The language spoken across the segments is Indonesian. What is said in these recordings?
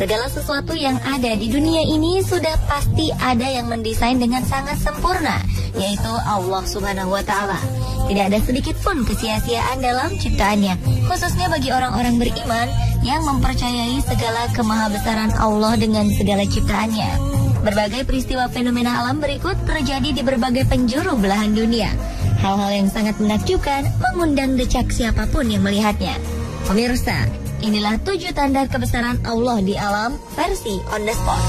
Segala sesuatu yang ada di dunia ini sudah pasti ada yang mendesain dengan sangat sempurna, yaitu Allah Subhanahu wa Ta'ala. Tidak ada sedikit pun kesia-siaan dalam ciptaannya, khususnya bagi orang-orang beriman yang mempercayai segala kemahabesaran Allah dengan segala ciptaannya. Berbagai peristiwa fenomena alam berikut terjadi di berbagai penjuru belahan dunia. Hal-hal yang sangat menakjubkan mengundang decak siapapun yang melihatnya. Pemirsa, inilah 7 tanda kebesaran Allah di alam versi on the spot.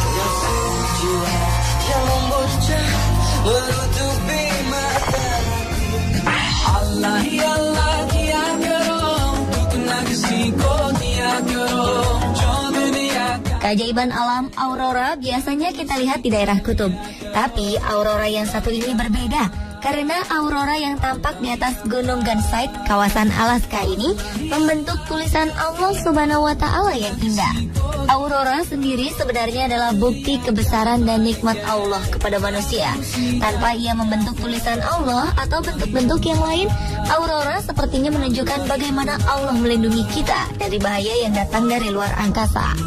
Keajaiban alam aurora biasanya kita lihat di daerah kutub. Tapi aurora yang satu ini berbeda. Karena aurora yang tampak di atas Gunung Ganzeit, kawasan Alaska ini, membentuk tulisan Allah Subhanahu wa Ta'ala yang indah. Aurora sendiri sebenarnya adalah bukti kebesaran dan nikmat Allah kepada manusia. Tanpa ia membentuk tulisan Allah atau bentuk-bentuk yang lain, aurora sepertinya menunjukkan bagaimana Allah melindungi kita dari bahaya yang datang dari luar angkasa.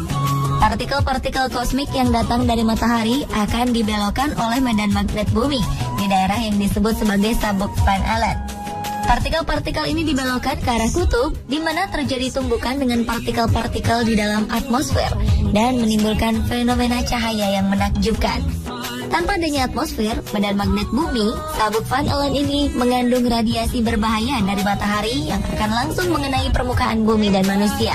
Partikel-partikel kosmik yang datang dari matahari akan dibelokkan oleh medan magnet bumi di daerah yang disebut sebagai sabuk Van Allen. Partikel-partikel ini dibelokkan ke arah kutub, di mana terjadi tumbukan dengan partikel-partikel di dalam atmosfer dan menimbulkan fenomena cahaya yang menakjubkan. Tanpa adanya atmosfer, medan magnet bumi, sabuk Van Allen ini mengandung radiasi berbahaya dari matahari yang akan langsung mengenai permukaan bumi dan manusia.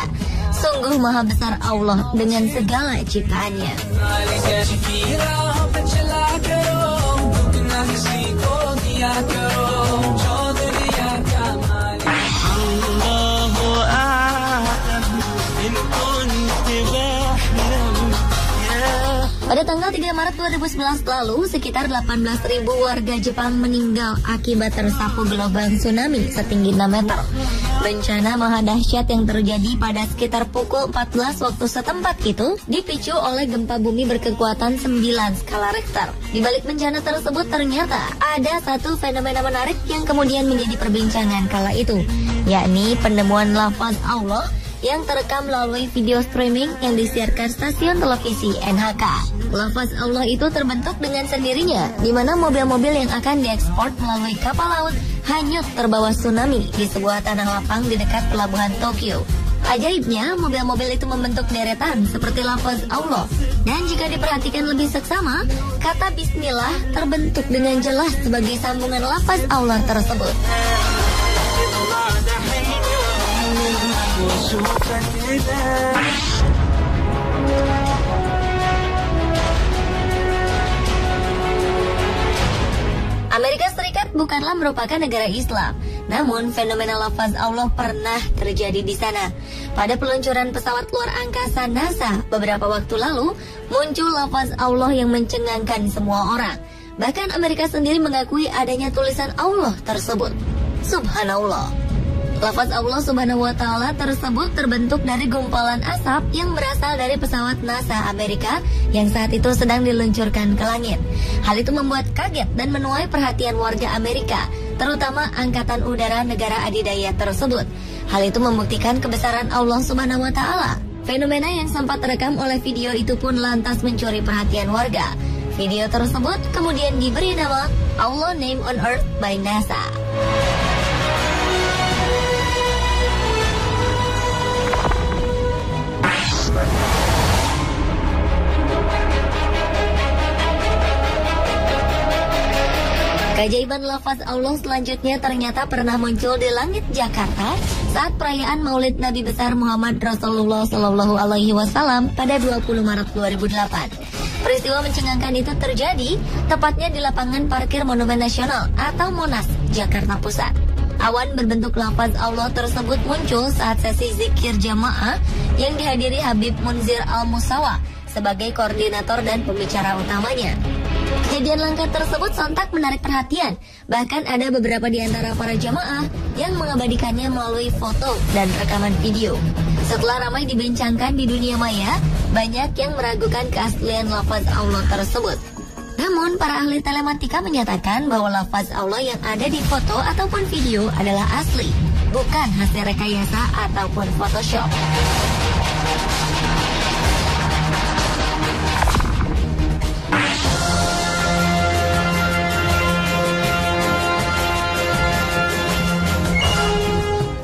Sungguh maha besar Allah dengan segala ciptaannya. Pada tanggal 3 Maret 2011 lalu, sekitar 18.000 warga Jepang meninggal akibat tersapu gelombang tsunami setinggi 6 meter. Bencana maha dahsyat yang terjadi pada sekitar pukul 14 waktu setempat itu dipicu oleh gempa bumi berkekuatan 9 skala Richter. Di balik bencana tersebut ternyata ada satu fenomena menarik yang kemudian menjadi perbincangan kala itu, yakni penemuan lafaz Allah yang terekam melalui video streaming yang disiarkan stasiun televisi NHK. Lafaz Allah itu terbentuk dengan sendirinya, di mana mobil-mobil yang akan diekspor melalui kapal laut hanyut terbawa tsunami di sebuah tanah lapang di dekat pelabuhan Tokyo. Ajaibnya, mobil-mobil itu membentuk deretan seperti lafaz Allah. Dan jika diperhatikan lebih seksama, kata Bismillah terbentuk dengan jelas sebagai sambungan lafaz Allah tersebut. Amerika Serikat bukanlah merupakan negara Islam, namun fenomena lafaz Allah pernah terjadi di sana. Pada peluncuran pesawat luar angkasa NASA beberapa waktu lalu, muncul lafaz Allah yang mencengangkan semua orang. Bahkan Amerika sendiri mengakui adanya tulisan Allah tersebut. Subhanallah. Lafaz Allah Subhanahu wa Ta'ala tersebut terbentuk dari gumpalan asap yang berasal dari pesawat NASA Amerika yang saat itu sedang diluncurkan ke langit. Hal itu membuat kaget dan menuai perhatian warga Amerika, terutama Angkatan Udara negara adidaya tersebut. Hal itu membuktikan kebesaran Allah Subhanahu wa Ta'ala. Fenomena yang sempat terekam oleh video itu pun lantas mencuri perhatian warga. Video tersebut kemudian diberi nama Allah Name on Earth by NASA. Keajaiban lafaz Allah selanjutnya ternyata pernah muncul di langit Jakarta saat perayaan Maulid Nabi besar Muhammad Rasulullah Shallallahu Alaihi Wasallam pada 20 Maret 2008. Peristiwa mencengangkan itu terjadi tepatnya di lapangan parkir Monumen Nasional atau Monas, Jakarta Pusat. Awan berbentuk lafaz Allah tersebut muncul saat sesi zikir jamaah yang dihadiri Habib Munzir Al-Musawa sebagai koordinator dan pembicara utamanya. Kejadian langka tersebut sontak menarik perhatian. Bahkan ada beberapa di antara para jamaah yang mengabadikannya melalui foto dan rekaman video. Setelah ramai dibincangkan di dunia maya, banyak yang meragukan keaslian lafaz Allah tersebut. Namun, para ahli telematika menyatakan bahwa lafaz Allah yang ada di foto ataupun video adalah asli, bukan hasil rekayasa ataupun Photoshop.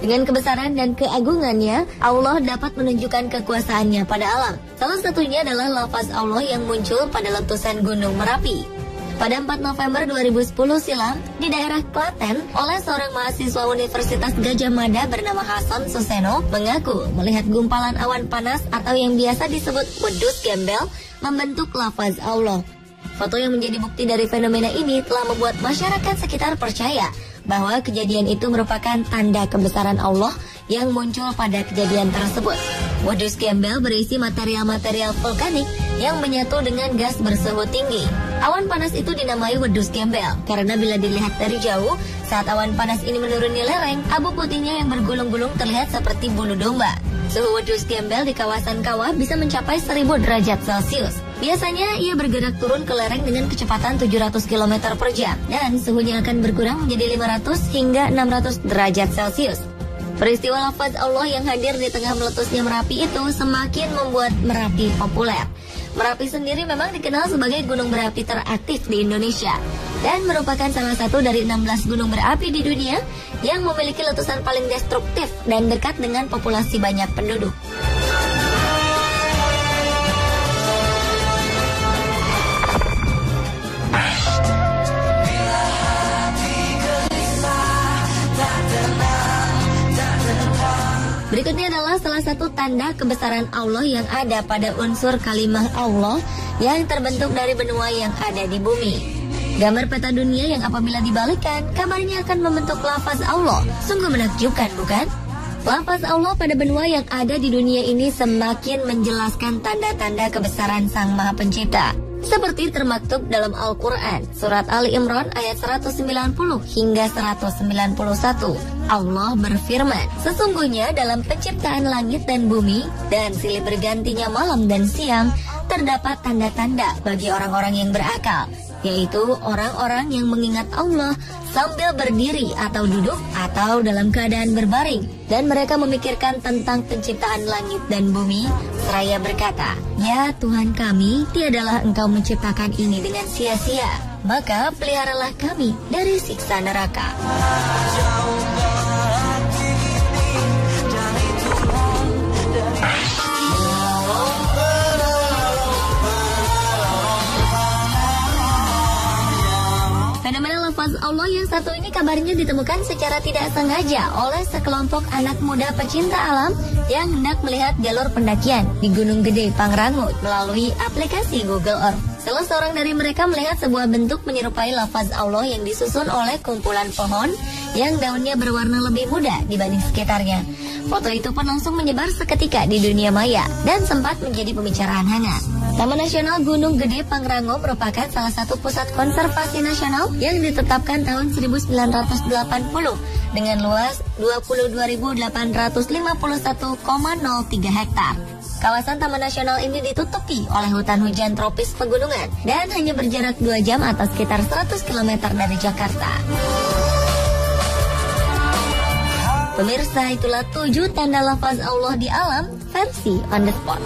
Dengan kebesaran dan keagungannya, Allah dapat menunjukkan kekuasaannya pada alam. Salah satunya adalah lafaz Allah yang muncul pada letusan Gunung Merapi. Pada 4 November 2010 silam, di daerah Klaten, oleh seorang mahasiswa Universitas Gadjah Mada bernama Hasan Suseno, mengaku melihat gumpalan awan panas atau yang biasa disebut wedus gembel membentuk lafaz Allah. Foto yang menjadi bukti dari fenomena ini telah membuat masyarakat sekitar percaya bahwa kejadian itu merupakan tanda kebesaran Allah yang muncul pada kejadian tersebut. Wedus gembel berisi material-material vulkanik yang menyatu dengan gas bersuhu tinggi. Awan panas itu dinamai wedus gembel karena bila dilihat dari jauh, saat awan panas ini menuruni lereng, abu putihnya yang bergulung-gulung terlihat seperti bulu domba. Suhu wedus gembel di kawasan kawah bisa mencapai 1000 derajat Celcius. Biasanya ia bergerak turun ke lereng dengan kecepatan 700 km per jam dan suhunya akan berkurang menjadi 500 hingga 600 derajat Celcius. Peristiwa lafaz Allah yang hadir di tengah meletusnya Merapi itu semakin membuat Merapi populer. Merapi sendiri memang dikenal sebagai gunung berapi teraktif di Indonesia dan merupakan salah satu dari 16 gunung berapi di dunia yang memiliki letusan paling destruktif dan dekat dengan populasi banyak penduduk. Berikutnya adalah salah satu tanda kebesaran Allah yang ada pada unsur kalimah Allah yang terbentuk dari benua yang ada di bumi. Gambar peta dunia yang apabila dibalikkan, kabarnya akan membentuk lafaz Allah. Sungguh menakjubkan, bukan? Lafaz Allah pada benua yang ada di dunia ini semakin menjelaskan tanda-tanda kebesaran Sang Maha Pencipta. Seperti termaktub dalam Al-Quran, surat Ali Imran ayat 190 hingga 191. Allah berfirman, sesungguhnya dalam penciptaan langit dan bumi dan silih bergantinya malam dan siang, terdapat tanda-tanda bagi orang-orang yang berakal, yaitu orang-orang yang mengingat Allah sambil berdiri atau duduk atau dalam keadaan berbaring, dan mereka memikirkan tentang penciptaan langit dan bumi seraya berkata, ya Tuhan kami, tiadalah Engkau menciptakan ini dengan sia-sia, maka peliharalah kami dari siksa neraka. Fenomena lafaz Allah yang satu ini kabarnya ditemukan secara tidak sengaja oleh sekelompok anak muda pecinta alam yang hendak melihat jalur pendakian di Gunung Gede Pangrango melalui aplikasi Google Earth. Salah seorang dari mereka melihat sebuah bentuk menyerupai lafaz Allah yang disusun oleh kumpulan pohon yang daunnya berwarna lebih muda dibanding sekitarnya. Foto itu pun langsung menyebar seketika di dunia maya dan sempat menjadi pembicaraan hangat. Taman Nasional Gunung Gede Pangrango merupakan salah satu pusat konservasi nasional yang ditetapkan tahun 1980 dengan luas 22.851,03 hektar. Kawasan Taman Nasional ini ditutupi oleh hutan hujan tropis pegunungan dan hanya berjarak 2 jam atau sekitar 100 km dari Jakarta. Pemirsa, itulah 7 tanda lafaz Allah di alam versi on the spot.